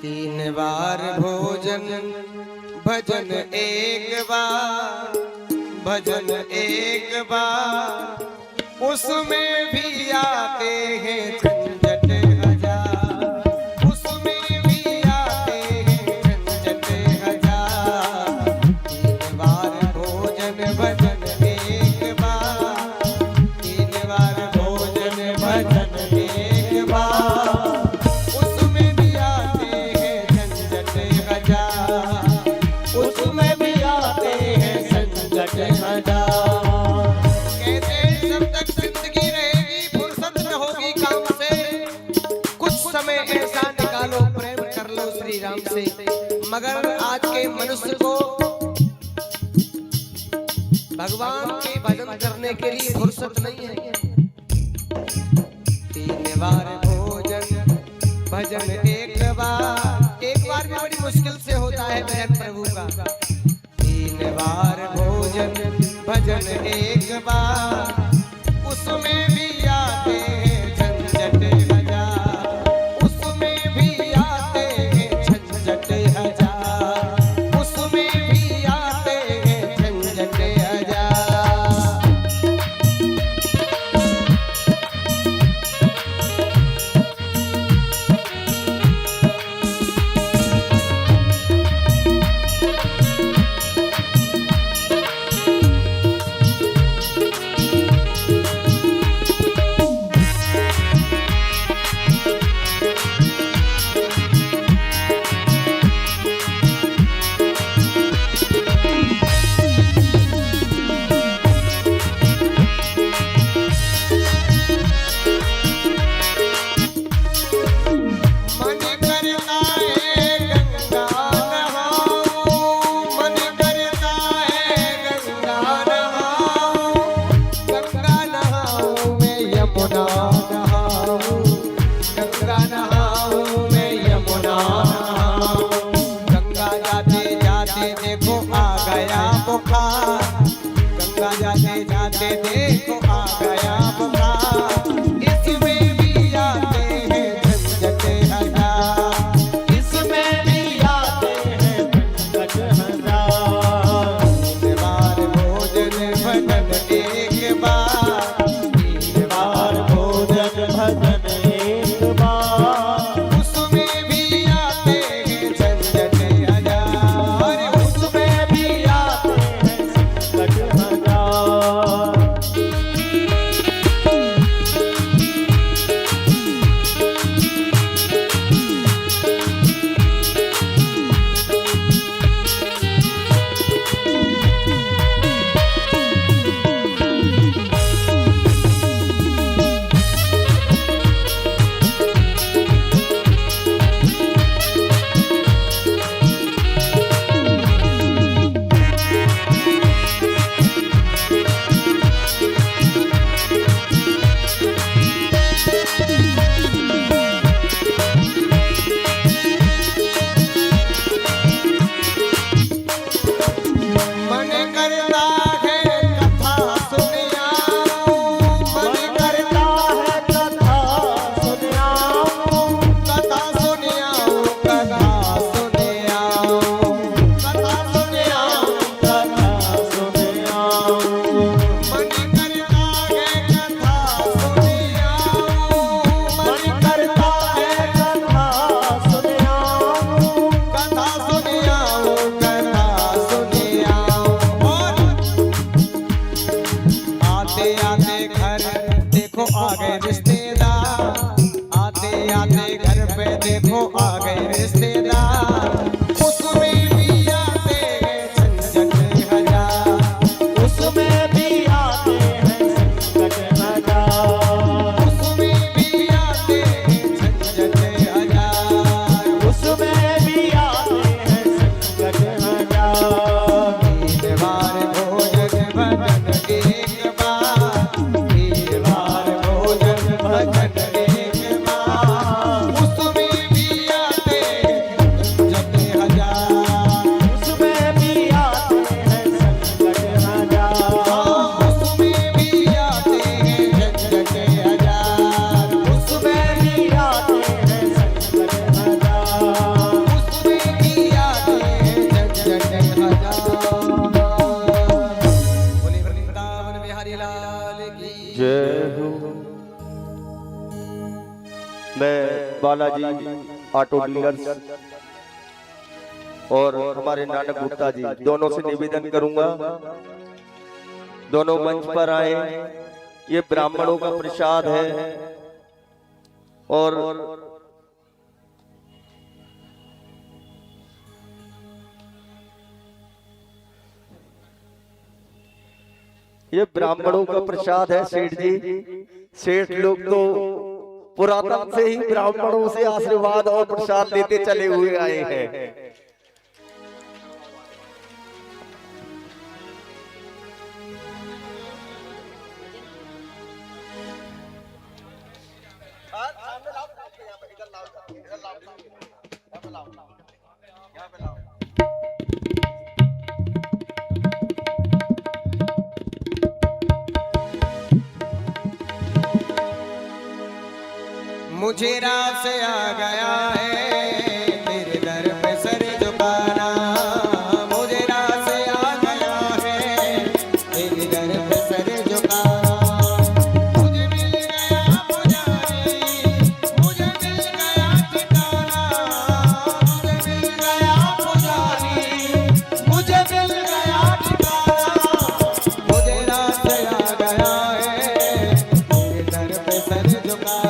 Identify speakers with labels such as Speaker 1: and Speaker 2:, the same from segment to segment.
Speaker 1: तीन बार भोजन भजन एक बार, भजन एक बार, उसमें भी आते हैं झंझट हजार, उसमें भी आते हैं झंझट हजार। तीन बार भोजन भजन एक बार, तीन बार भोजन भजन एक बार, उसमें भी आते हैं झंझट हजार, उसमें भी आते हैं झंझट हजार। ऐसा निकालो, प्रेम कर लो श्री राम से। मगर आज के मनुष्य को भगवान के भजन करने के लिए फुर्सत नहीं है। तीन बार भोजन भजन एक बार भी बड़ी मुश्किल से होता है मेरे प्रभु का। तीन बार भोजन भजन एक बार, उसमें भी आते हैं झंझट हजार, उसमें भी आते हैं झंझट हजार, उसमें भी आते हैं झंझट हजार। गंगा जाते जाते देखो आ गया बुखार, इसमें भी आते हैं झंझट हजार, इसमें भी आते हैं झंझट हजार। तीन बार भोजन भजन एक बार, तीन बार भोजन भजन एक बार, उसमें भी आते हैं झंझट हजार, उसमें भी आते हैं झंझट हजार। आ गए रिश्तेदार, आते आते घर पे देखो आ गए रिश्तेदार, उसमें भी आते हैं झंझट हजार, उसमें भी आते हैं झंझट हजार, उसमें भी आते हैं झंझट हजार, उसमें भी आते हैं झंझट हजार। तीन बार भोजन भजन एक बार, तीन बार भजन एक बार, उसमें भी
Speaker 2: बालाजी ऑटो डीलर्स और हमारे नानक गुप्ता जी, दोनों से निवेदन करूंगा दोनों मंच पर आए। ये ब्राह्मणों का प्रसाद है और ये ब्राह्मणों का प्रसाद है सेठ जी। सेठ लोग तो पुरातन से ही ब्राह्मणों से आशीर्वाद और प्रसाद लेते चले हुए आए हैं।
Speaker 1: मुझे रास आ गया है तेरे दर पे सर झुकाना, मुझे रास आ गया है तेरे दर पे सर झुकाना। मुझे मिल गया पुजारी, मुझे मिल गया ठिकाना, मुझे मिल गया पुजारी, मुझे मिल गया ठिकाना। मुझे रास आ गया है तेरे दर पे सर झुकाना,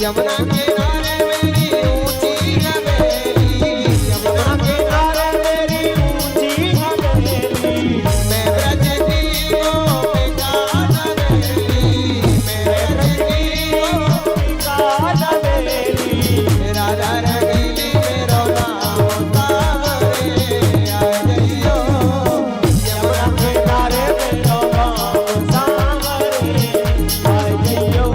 Speaker 1: यमुना किनारे मेरी ऊंची हवेली, यमुना किनारे मेरी ऊंची हवेली, मैं ब्रज की गोपिका नवेली, मैं ब्रज की गोपिका नवेली, राधा रंगीली मेरो नाम सावरे, आ जइयो यमुना किनारे मेरो नाम सावरे, आ जइयो।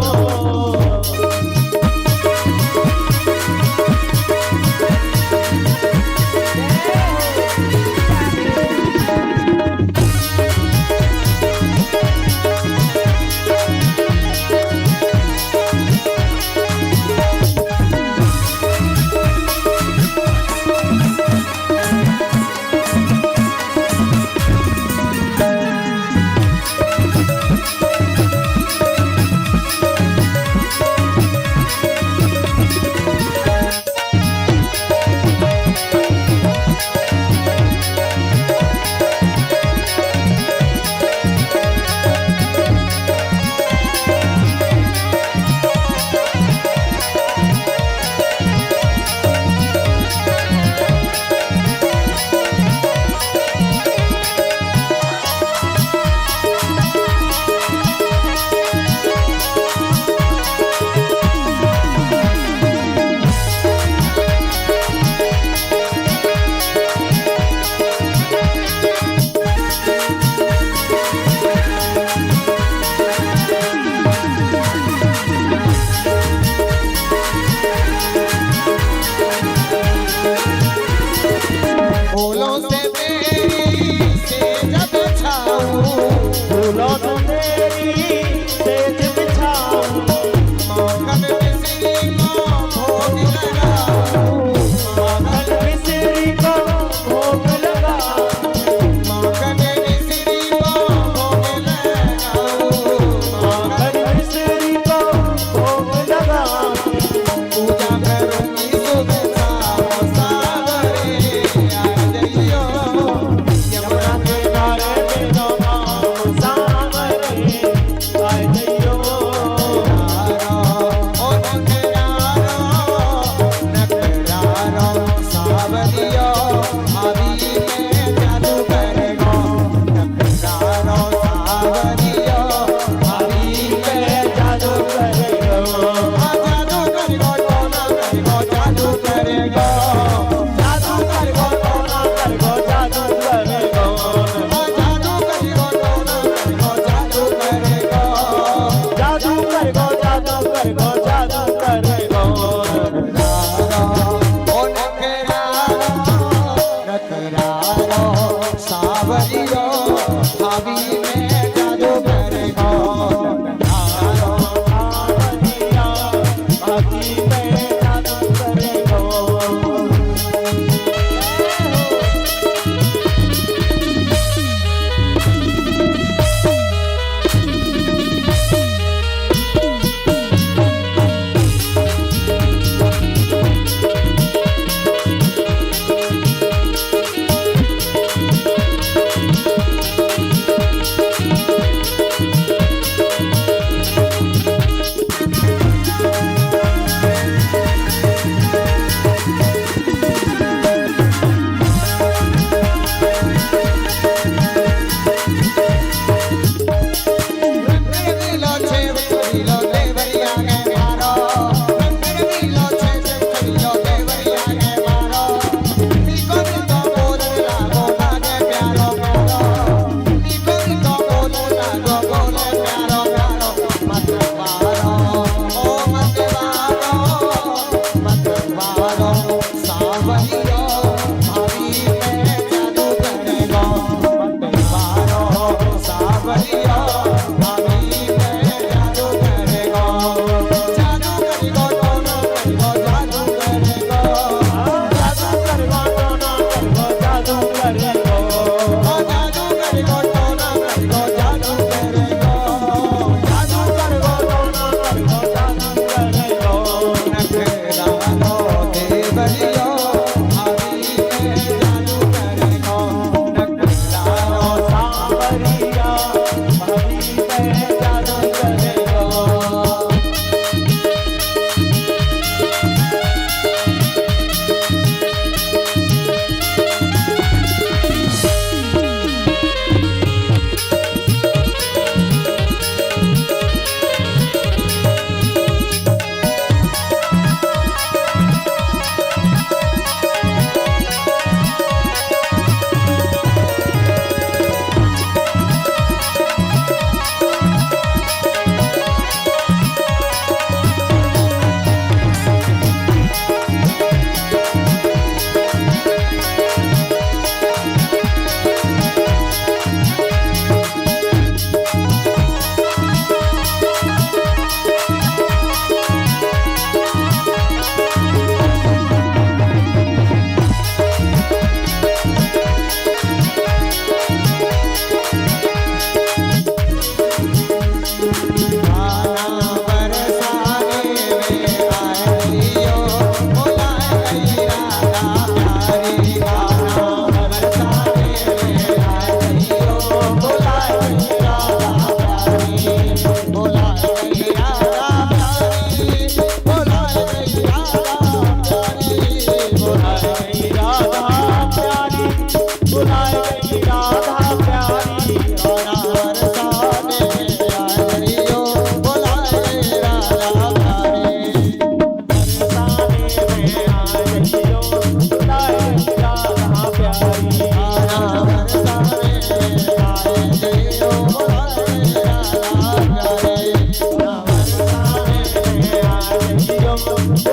Speaker 2: राम